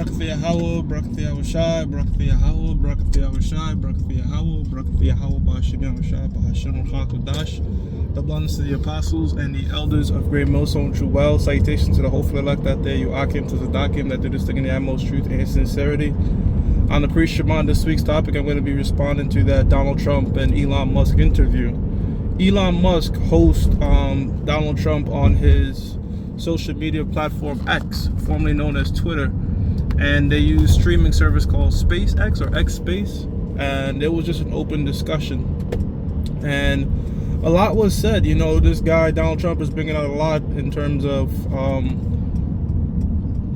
Barakatha Yahweh, Barakatha Yahushai, Barakatha Yahweh, Barakatha Yahushai, Barakatha Yahweh, Barakatha Yahweh, Ba'ashem Yahushai, Ba'ashem Chakodash. Double honors to the apostles and the elders of Great Millstone True Well. Salutations to the hopeful elect out there, you Akim to Zadakim, that do this thing in the utmost truth and sincerity. On the pre-Shema, this week's topic, I'm going to be responding to that Donald Trump and Elon Musk interview. Elon Musk hosts Donald Trump on his social media platform X, formerly known as Twitter, and they use streaming service called SpaceX or X Space, and it was just an open discussion, and a lot was said. You know, this guy Donald Trump is bringing out a lot in terms of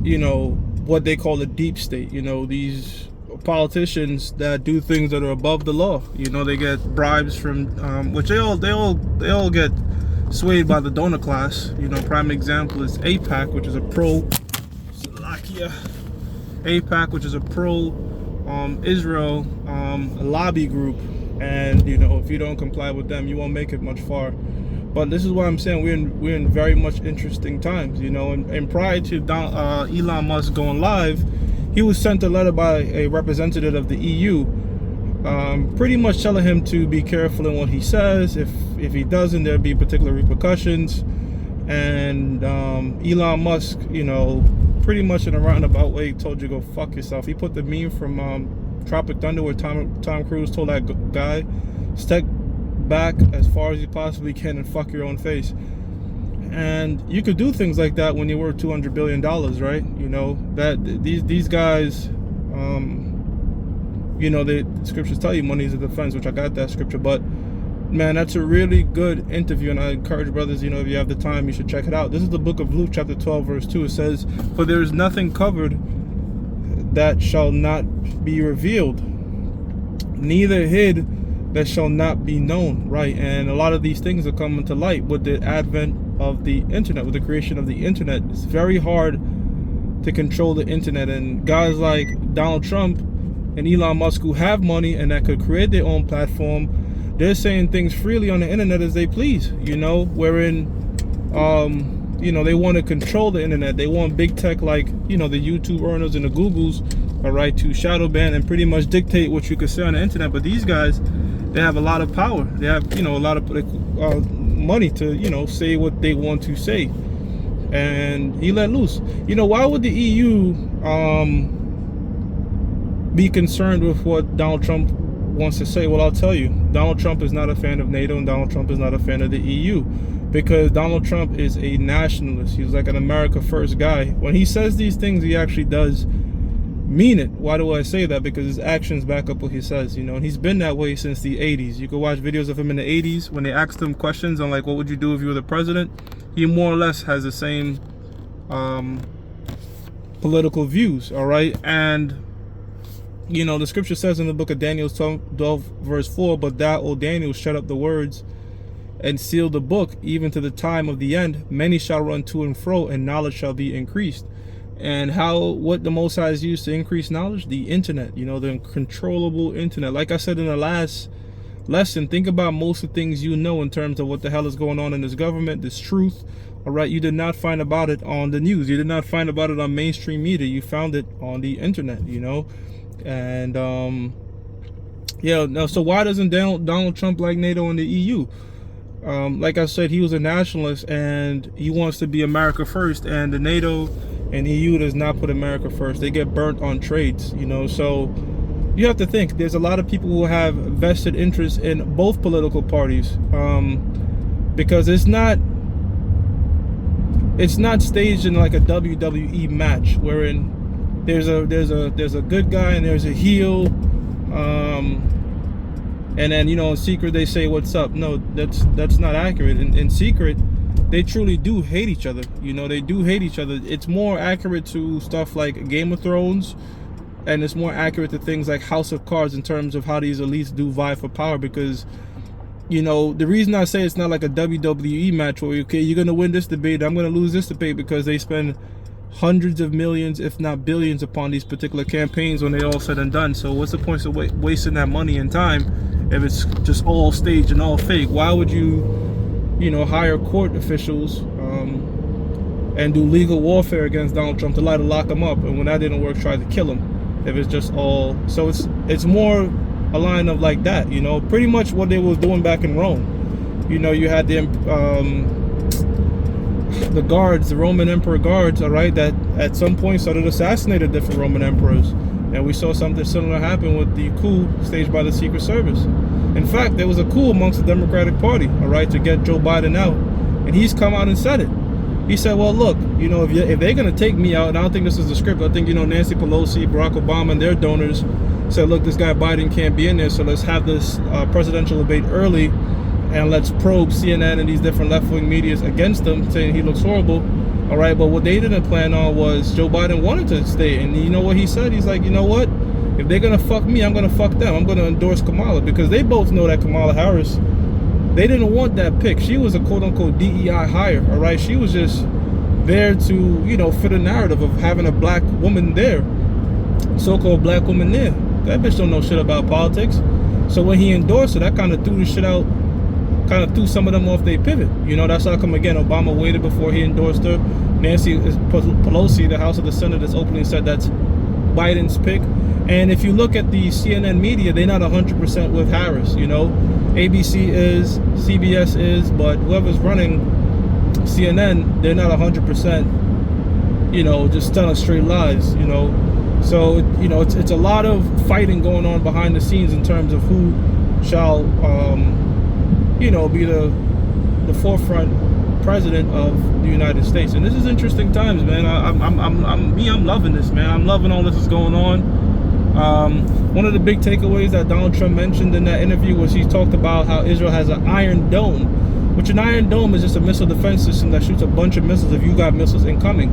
you know, what they call the deep state. You know, these politicians that do things that are above the law. You know, they get bribes from which they all get swayed by the donor class. You know, prime example is AIPAC, which is a pro AIPAC, which is a pro Israel lobby group, and you know, if you don't comply with them, you won't make it much far. But this is what I'm saying, we're in very much interesting times. You know, and prior to Elon Musk going live, he was sent a letter by a representative of the EU, pretty much telling him to be careful in what he says. If he doesn't, there'll be particular repercussions. And Elon Musk, you know, pretty much in a roundabout way told you go fuck yourself. He put the meme from Tropic Thunder where Tom Cruise told that guy, step back as far as you possibly can and fuck your own face. And you could do things like that when you're worth $200 billion, right? You know, that these guys, you know, the scriptures tell you money is a defense, which I got that scripture. But man, that's a really good interview, and I encourage brothers, you know, if you have the time, you should check it out. This is the book of Luke, chapter 12, verse 2. It says, for there is nothing covered that shall not be revealed, neither hid that shall not be known, right? And a lot of these things are coming to light with the advent of the internet, with the creation of the internet. It's very hard to control the internet, and guys like Donald Trump and Elon Musk, who have money and that could create their own platform, they're saying things freely on the internet as they please, you know, wherein you know, they want to control the internet. They want big tech like, you know, the YouTube earners and the Googles, all right, to shadow ban and pretty much dictate what you can say on the internet. But these guys, they have a lot of power. They have, you know, a lot of money to, you know, say what they want to say. And he let loose. You know, why would the EU be concerned with what Donald Trump wants to say? Well, I'll tell you, Donald Trump is not a fan of NATO, and Donald Trump is not a fan of the EU, because Donald Trump is a nationalist. He's like an America first guy. When he says these things, he actually does mean it. Why do I say that? Because his actions back up what he says, you know, and he's been that way since the 80s. You could watch videos of him in the 80s when they asked him questions on like, what would you do if you were the president? He more or less has the same political views, all right? And you know, the scripture says in the book of Daniel 12 verse 4, but thou, O Daniel, shut up the words and seal the book, even to the time of the end. Many shall run to and fro, and knowledge shall be increased. And what the Most High has used to increase knowledge? The internet, you know, the controllable internet. Like I said in the last lesson, think about most of the things you know in terms of what the hell is going on in this government, this truth, all right? You did not find about it on the news. You did not find about it on mainstream media. You found it on the internet, you know? And yeah, now, so why doesn't Donald Trump like NATO and the EU? Like I said, he was a nationalist, and he wants to be America first, and the NATO and EU does not put America first. They get burnt on trades, you know. So you have to think, there's a lot of people who have vested interest in both political parties, because it's not staged in like a WWE match wherein there's a good guy and there's a heel, and then, you know, in secret they say what's up. No, that's not accurate. In secret, they truly do hate each other. You know, they do hate each other. It's more accurate to stuff like Game of Thrones, and it's more accurate to things like House of Cards in terms of how these elites do vie for power. Because, you know, the reason I say it's not like a WWE match where, okay, you're gonna win this debate, I'm gonna lose this debate, because they spend hundreds of millions, if not billions, upon these particular campaigns when they all said and done. So what's the point of wasting that money and time if it's just all staged and all fake? Why would you, you know, hire court officials and do legal warfare against Donald Trump to lie to lock him up, and when that didn't work, try to kill him. If it's just all, so it's more a line of like that, you know, pretty much what they was doing back in Rome. You know, you had the guards, the Roman emperor guards, all right, that at some point started assassinating different Roman emperors, and we saw something similar happen with the coup staged by the Secret Service. In fact, there was a coup amongst the Democratic Party, all right, to get Joe Biden out, and he's come out and said it. He said, well, look, you know, if they're going to take me out, and I don't think this is the script, I think, you know, Nancy Pelosi, Barack Obama, and their donors said, look, this guy Biden can't be in there, so let's have this presidential debate early, and let's probe CNN and these different left-wing medias against him, saying he looks horrible, all right? But what they didn't plan on was Joe Biden wanted to stay, and you know what he said? He's like, you know what? If they're going to fuck me, I'm going to fuck them. I'm going to endorse Kamala, because they both know that Kamala Harris, they didn't want that pick. She was a quote-unquote DEI hire, all right? She was just there to, you know, fit a narrative of having a black woman there, so-called black woman there. That bitch don't know shit about politics. So when he endorsed her, that kind of threw the shit out, kind of threw some of them off their pivot. You know, that's how come, again, Obama waited before he endorsed her. Nancy Pelosi, the House of the Senate, has openly said that's Biden's pick. And if you look at the CNN media, they're not 100% with Harris, you know. ABC is, CBS is, but whoever's running CNN, they're not 100%, you know, just telling straight lies, you know. So, you know, it's a lot of fighting going on behind the scenes in terms of who shall, you know, be the forefront president of the United States. And this is interesting times, man. I'm loving this, man. I'm loving all this is going on. One of the big takeaways that Donald Trump mentioned in that interview was he talked about how Israel has an Iron Dome, which an Iron Dome is just a missile defense system that shoots a bunch of missiles if you got missiles incoming.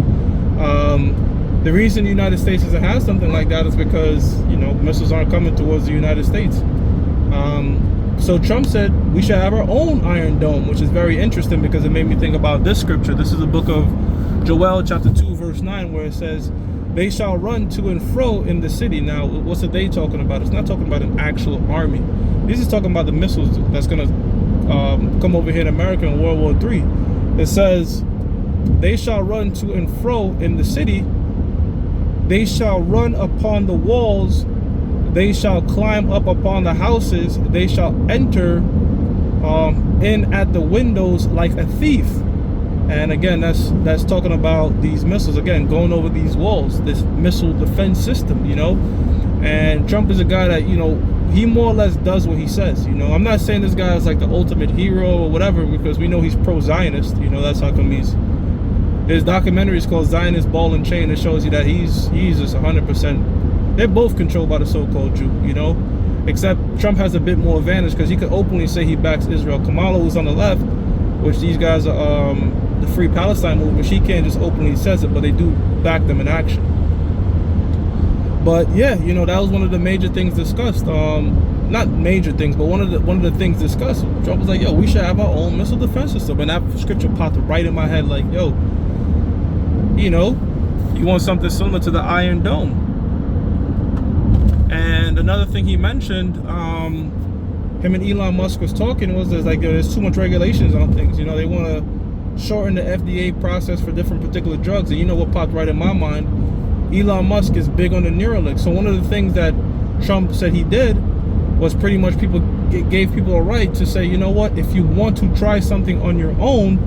The reason the United States doesn't have something like that is because, you know, missiles aren't coming towards the United States. So Trump said we should have our own Iron Dome, which is very interesting because it made me think about this scripture. This is the book of Joel chapter 2 verse 9, where it says, they shall run to and fro in the city. Now, what's the they talking about? It's not talking about an actual army. This is talking about the missiles that's going to come over here in America in World War III. It says, they shall run to and fro in the city. They shall run upon the walls. They shall climb up upon the houses. They shall enter in at the windows like a thief. And again, that's talking about these missiles, again, going over these walls, this missile defense system, you know. And Trump is a guy that, you know, he more or less does what he says, you know. I'm not saying this guy is like the ultimate hero or whatever, because we know he's pro-Zionist, you know. That's how come there's documentaries called Zionist Ball and Chain that shows you that he's just 100%, they're both controlled by the so-called Jew, you know. Except Trump has a bit more advantage because he could openly say he backs Israel. Kamala, who's on the left, which these guys are, the Free Palestine movement, she can't just openly says it, but they do back them in action. But yeah, you know, that was one of the major things discussed. Not major things, but one of the things discussed. Trump was like, yo, we should have our own missile defense system. And that scripture popped right in my head, like, yo, you know, you want something similar to the Iron Dome. And another thing he mentioned, him and Elon Musk was talking, was there's like, there's too much regulations on things. You know, they want to shorten the FDA process for different particular drugs. And you know what popped right in my mind? Elon Musk is big on the Neuralink. So one of the things that Trump said he did was pretty much gave people a right to say, you know what, if you want to try something on your own,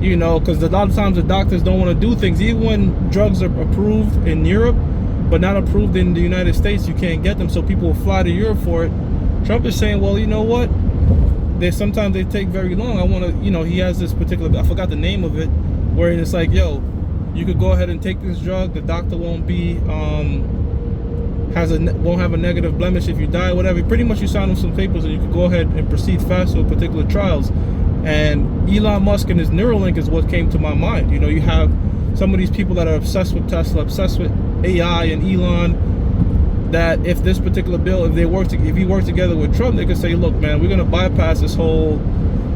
you know, because a lot of times the doctors don't want to do things. Even when drugs are approved in Europe but not approved in the United States, you can't get them, so people will fly to Europe for it. Trump is saying, well, you know what, sometimes they take very long. I want to, you know, he has this particular, I forgot the name of it, where it's like, yo, you could go ahead and take this drug, the doctor won't be won't have a negative blemish if you die, whatever. Pretty much you sign them some papers and you can go ahead and proceed fast with particular trials. And Elon Musk and his Neuralink is what came to my mind. You know, you have some of these people that are obsessed with Tesla, obsessed with AI and Elon, that if this particular bill, if he worked together with Trump, they could say, look, man, we're going to bypass this whole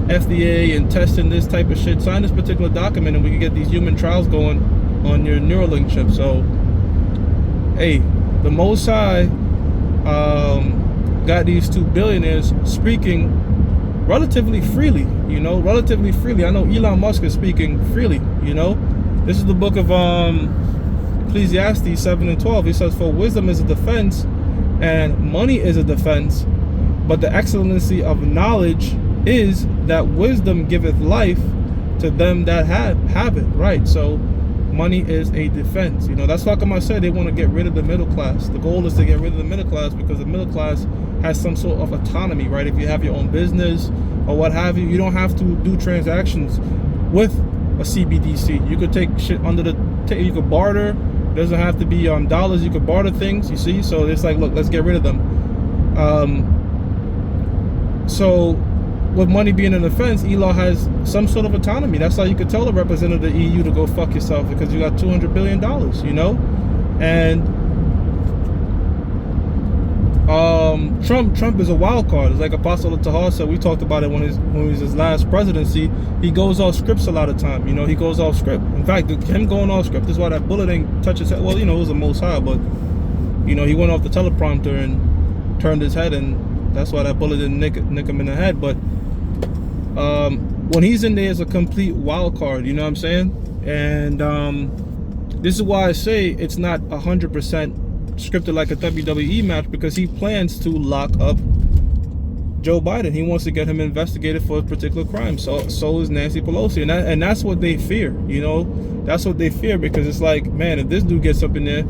FDA and testing this type of shit. Sign this particular document and we can get these human trials going on your Neuralink chip. So, hey, the Most High got these two billionaires speaking relatively freely, you know, relatively freely. I know Elon Musk is speaking freely, you know. This is the book of Ecclesiastes 7 and 12. He says, for wisdom is a defense, and money is a defense, but the excellency of knowledge is that wisdom giveth life to them that have it. Right? So money is a defense. You know, that's like I said, they want to get rid of the middle class. The goal is to get rid of the middle class because the middle class has some sort of autonomy, right? If you have your own business or what have you, you don't have to do transactions with a CBDC. You could take shit under the table. You could barter. It doesn't have to be dollars. You could barter things, you see? So it's like, look, let's get rid of them. So with money being an offense, Elon has some sort of autonomy. That's how you could tell the representative of the EU to go fuck yourself, because you got $200 billion, you know? And Trump is a wild card. It's like Apostle Tahar said. We talked about it when he was his last presidency. He goes off scripts a lot of time. You know, he goes off script. In fact, him going off script is why that bullet ain't touch his head. Well, you know, it was the Most High, but you know, he went off the teleprompter and turned his head, and that's why that bullet didn't nick him in the head. But when he's in there, it's a complete wild card. You know what I'm saying? And this is why I say it's not 100% scripted like a WWE match, because he plans to lock up Joe Biden. He wants to get him investigated for a particular crime. So is Nancy Pelosi, and that's what they fear. You know, that's what they fear, because it's like, man, if this dude gets up in there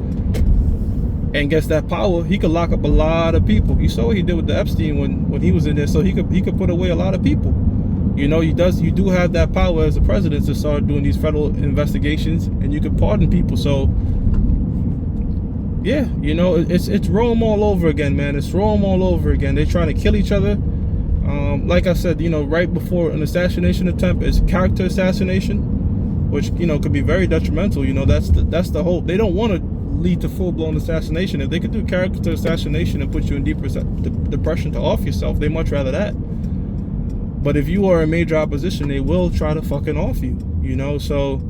and gets that power, he could lock up a lot of people. You saw what he did with the Epstein when he was in there. So he could put away a lot of people. You know, you do have that power as a president to start doing these federal investigations, and you could pardon people. So yeah, you know, it's Rome all over again, man. It's Rome all over again. They're trying to kill each other. Like I said, you know, right before an assassination attempt is character assassination, which, you know, could be very detrimental. You know, that's the whole. They don't want to lead to full-blown assassination. If they could do character assassination and put you in deep depression to off yourself, they much rather that. But if you are in major opposition, they will try to fucking off you. You know, so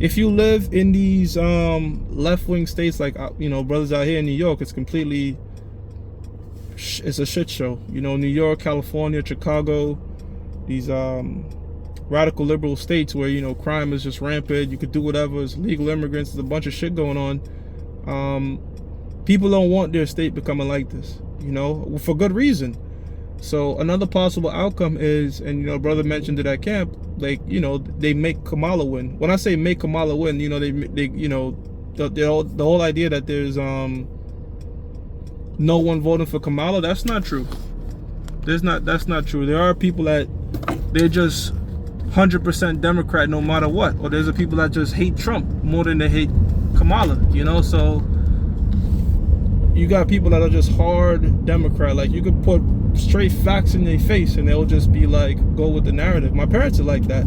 if you live in these left-wing states, like, you know, brothers out here in New York, it's completely, it's a shit show. You know, New York, California, Chicago, these radical liberal states where, you know, crime is just rampant. You could do whatever. It's legal immigrants. There's a bunch of shit going on. People don't want their state becoming like this, you know, for good reason. So another possible outcome is, and, you know, brother mentioned it at camp, like, you know, they make Kamala win. When I say make Kamala win, you know, they you know, the whole idea that there's no one voting for Kamala, that's not true. That's not true. There are people that they're just 100% Democrat no matter what, or there's a people that just hate Trump more than they hate Kamala, you know. So you got people that are just hard Democrat. Like, you could put straight facts in their face and they'll just be like, go with the narrative. My parents are like that.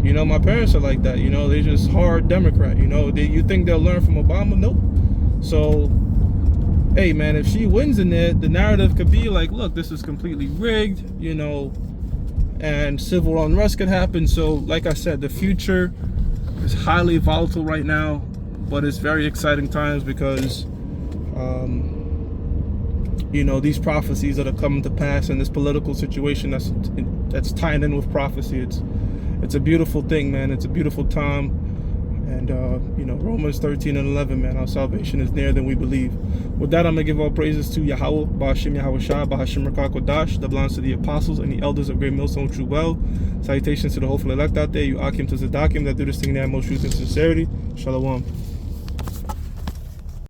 You know, my parents are like that. You know, they just hard Democrat. You know, you think they'll learn from Obama? Nope. So, hey, man, if she wins in there, the narrative could be like, look, this is completely rigged, you know, and civil unrest could happen. So, like I said, the future is highly volatile right now, but it's very exciting times because you know, these prophecies that are coming to pass in this political situation that's tying in with prophecy. It's a beautiful thing, man. It's a beautiful time. And you know, Romans 13 and 11, man, our salvation is nearer than we believe. With that, I'm gonna give all praises to Yahweh, Ba'ashim Yahweh Shah, Ba'ashim Rakak Kodash, that belongs to the apostles and the elders of Great Millstone True Well. Salutations to the hopeful elect out there, you Akim to Zadakim that do this thing in the most truth and sincerity. Shalom.